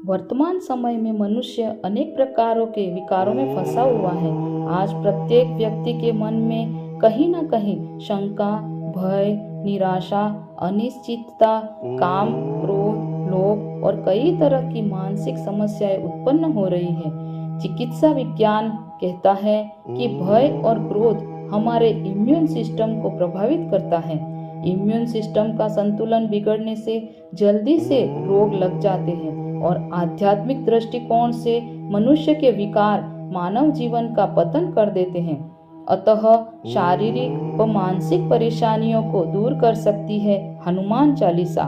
वर्तमान समय में मनुष्य अनेक प्रकारों के विकारों में फंसा हुआ है। आज प्रत्येक व्यक्ति के मन में कहीं न कहीं शंका, भय, निराशा, अनिश्चितता, काम, क्रोध, लोभ और कई तरह की मानसिक समस्याएं उत्पन्न हो रही है। चिकित्सा विज्ञान कहता है कि भय और क्रोध हमारे इम्यून सिस्टम को प्रभावित करता है। इम्यून सिस्टम का संतुलन बिगड़ने से जल्दी से रोग लग जाते हैं और आध्यात्मिक दृष्टिकोण से मनुष्य के विकार मानव जीवन का पतन कर देते हैं। अतः शारीरिक व मानसिक परेशानियों को दूर कर सकती है हनुमान चालीसा।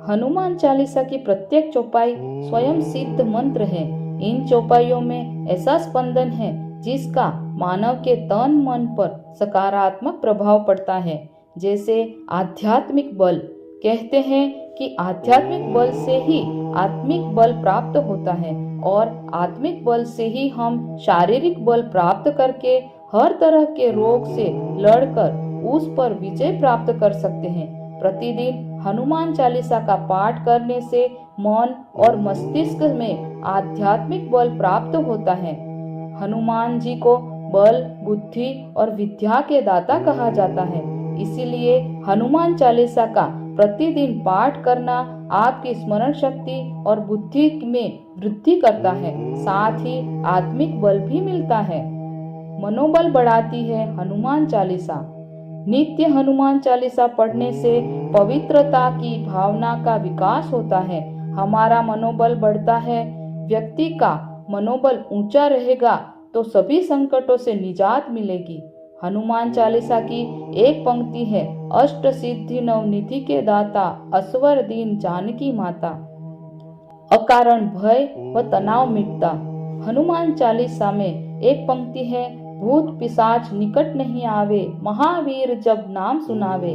हनुमान चालीसा की प्रत्येक चौपाई स्वयं सिद्ध मंत्र है। इन चौपाइयों में ऐसा स्पंदन है जिसका मानव के तन मन पर सकारात्मक प्रभाव पड़ता है। जैसे आध्यात्मिक बल, कहते हैं कि आध्यात्मिक बल से ही आत्मिक बल प्राप्त होता है और आत्मिक बल से ही हम शारीरिक बल प्राप्त करके हर तरह के रोग से लड़कर उस पर विजय प्राप्त कर सकते हैं। प्रतिदिन हनुमान चालीसा का पाठ करने से मन और मस्तिष्क में आध्यात्मिक बल प्राप्त होता है। हनुमान जी को बल, बुद्धि और विद्या के दाता कहा जाता है। इसीलिए हनुमान चालीसा का प्रतिदिन पाठ करना आपकी स्मरण शक्ति और बुद्धि में वृद्धि करता है, साथ ही आत्मिक बल भी मिलता है। मनोबल बढ़ाती है हनुमान चालीसा। नित्य हनुमान चालीसा पढ़ने से पवित्रता की भावना का विकास होता है। हमारा मनोबल बढ़ता है। व्यक्ति का मनोबल ऊंचा रहेगा तो सभी संकटों से निजात मिलेगी। हनुमान चालीसा की एक पंक्ति है, अष्ट सिद्धि नवनिधि के दाता, असवर दीन जानकी माता। अकारण भय व तनाव मिटता। हनुमान चालीसा में एक पंक्ति है, भूत पिशाच निकट नहीं आवे, महावीर जब नाम सुनावे,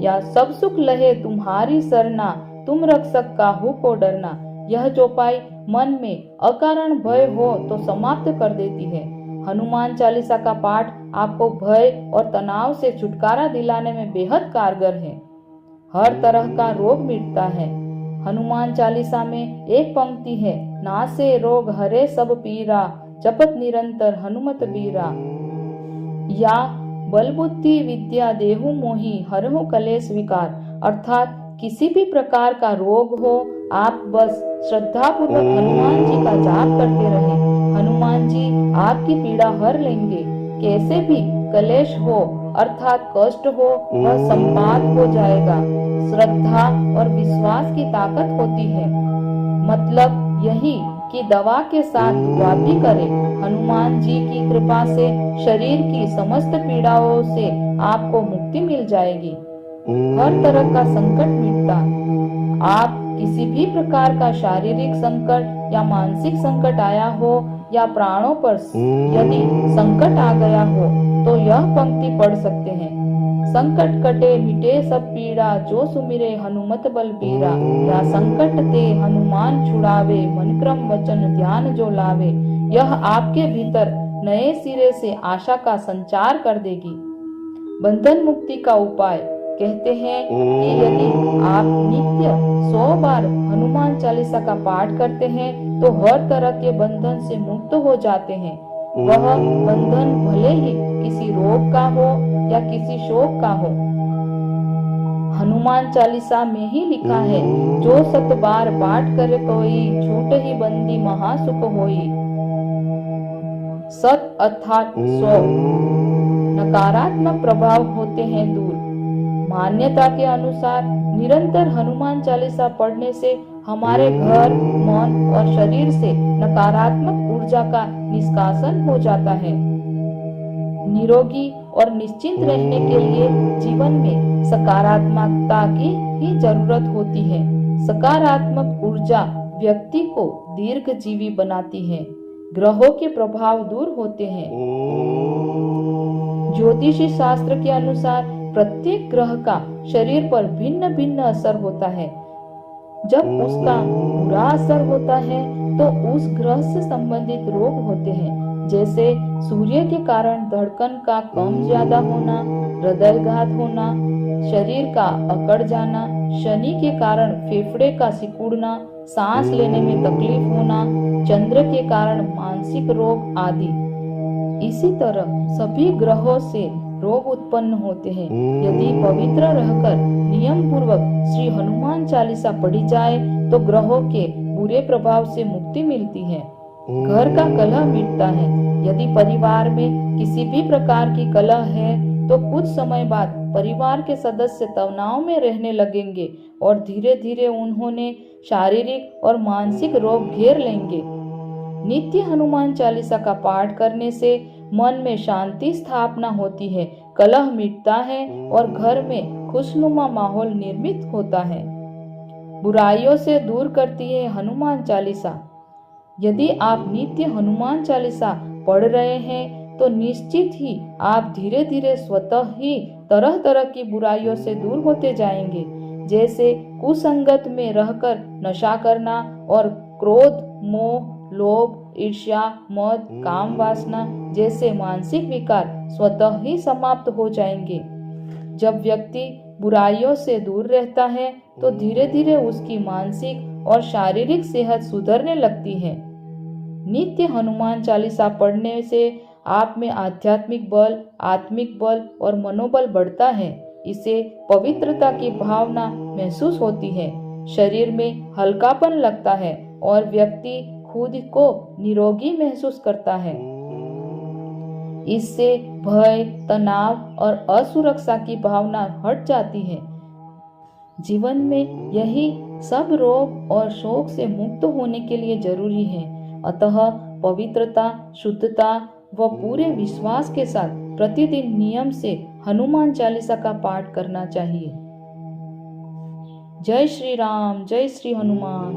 या सब सुख लहे तुम्हारी सरना, तुम रक्षक काहू को डरना। यह चौपाई मन में अकारण भय हो तो समाप्त कर देती है। हनुमान चालीसा का पाठ आपको भय और तनाव से छुटकारा दिलाने में बेहद कारगर है। हर तरह का रोग मिटता है। हनुमान चालीसा में एक पंक्ति है, नासे रोग हरे सब पीरा, जपत निरंतर हनुमत बीरा, या बल बुद्धि विद्या देहु मोहि, हरहु कलेश विकार। अर्थात किसी भी प्रकार का रोग हो, आप बस श्रद्धा पूर्वक हनुमान जी का जाप करते रहें। हनुमान जी आपकी पीड़ा हर लेंगे। कैसे भी कलेश हो अर्थात कष्ट हो वह संपात हो जाएगा। श्रद्धा और विश्वास की ताकत होती है। मतलब यही कि दवा के साथ दुआ भी करें। हनुमान जी की कृपा से शरीर की समस्त पीड़ाओं से आपको मुक्ति मिल जाएगी। हर तरह का संकट मिटता। आप किसी भी प्रकार का शारीरिक संकट या मानसिक संकट आया हो या प्राणों पर यदि संकट आ गया हो तो यह पंक्ति पढ़ सकते हैं। संकट कटे मिटे सब पीड़ा, जो सुमिरे हनुमत बल बीरा, या संकट ते हनुमान छुड़ावे, मन क्रम वचन ध्यान जो लावे। यह आपके भीतर नए सिरे से आशा का संचार कर देगी। बंधन मुक्ति का उपाय, कहते हैं कि यदि आप नित्य 100 बार हनुमान चालीसा का पाठ करते हैं तो हर तरह के बंधन से मुक्त हो जाते हैं। वह बंधन भले ही किसी रोग का हो या किसी शोक का हो। हनुमान चालीसा में ही लिखा है, जो 7 बार पाठ करे कोई, छूट ही बंदी महासुख होई। 7 अर्थात 100 नकारात्मक प्रभाव होते हैं दूर। मान्यता के अनुसार निरंतर हनुमान चालीसा पढ़ने से हमारे घर, मन और शरीर से नकारात्मक ऊर्जा का निष्कासन हो जाता है। निरोगी और निश्चिंत रहने के लिए जीवन में सकारात्मकता की ही जरूरत होती है। सकारात्मक ऊर्जा व्यक्ति को दीर्घजीवी बनाती है। ग्रहों के प्रभाव दूर होते हैं। ज्योतिषी शास्त्र के अनुसार प्रत्येक ग्रह का शरीर पर भिन्न भिन्न असर होता है। जब उसका बुरा असर होता है तो उस ग्रह से संबंधित रोग होते हैं, जैसे सूर्य के कारण धड़कन का कम ज्यादा होना, हृदयघात होना, शरीर का अकड़ जाना, शनि के कारण फेफड़े का सिकुड़ना, सांस लेने में तकलीफ होना, चंद्र के कारण मानसिक रोग आदि। इसी तरह सभी ग्रहों से रोग उत्पन्न होते हैं। यदि पवित्र रहकर नियम पूर्वक श्री हनुमान चालीसा पढ़ी जाए तो ग्रहों के बुरे प्रभाव से मुक्ति मिलती है। घर का कलह मिटता है। यदि परिवार में किसी भी प्रकार की कलह है तो कुछ समय बाद परिवार के सदस्य तनाव में रहने लगेंगे और धीरे धीरे उन्होंने शारीरिक और मानसिक रोग घेर लेंगे। नित्य हनुमान चालीसा का पाठ करने से मन में शांति स्थापना होती है, कलह मिटता है और घर में खुशनुमा माहौल निर्मित होता है। बुराइयों से दूर करती है हनुमान चालीसा। यदि आप नित्य हनुमान चालीसा पढ़ रहे हैं तो निश्चित ही आप धीरे धीरे स्वतः ही तरह तरह की बुराइयों से दूर होते जाएंगे, जैसे कुसंगत में रहकर नशा करना और क्रोध, मोह, लोभ, ईर्ष्या, मद, काम वासना जैसे मानसिक विकार स्वतः ही समाप्त हो जाएंगे। जब व्यक्ति बुराइयों से दूर रहता है तो धीरे धीरे उसकी मानसिक और शारीरिक सेहत सुधरने लगती है। नित्य हनुमान चालीसा पढ़ने से आप में आध्यात्मिक बल, आत्मिक बल और मनोबल बढ़ता है। इसे पवित्रता की भावना महसूस होती है, शरीर में हल्कापन लगता है और व्यक्ति खुद को निरोगी महसूस करता है। इससे भय, तनाव और असुरक्षा की भावना हट जाती है। जीवन में यही सब रोग और शोक से मुक्त होने के लिए जरूरी है। अतः पवित्रता, शुद्धता व पूरे विश्वास के साथ प्रतिदिन नियम से हनुमान चालीसा का पाठ करना चाहिए। जय श्री राम, जय श्री हनुमान।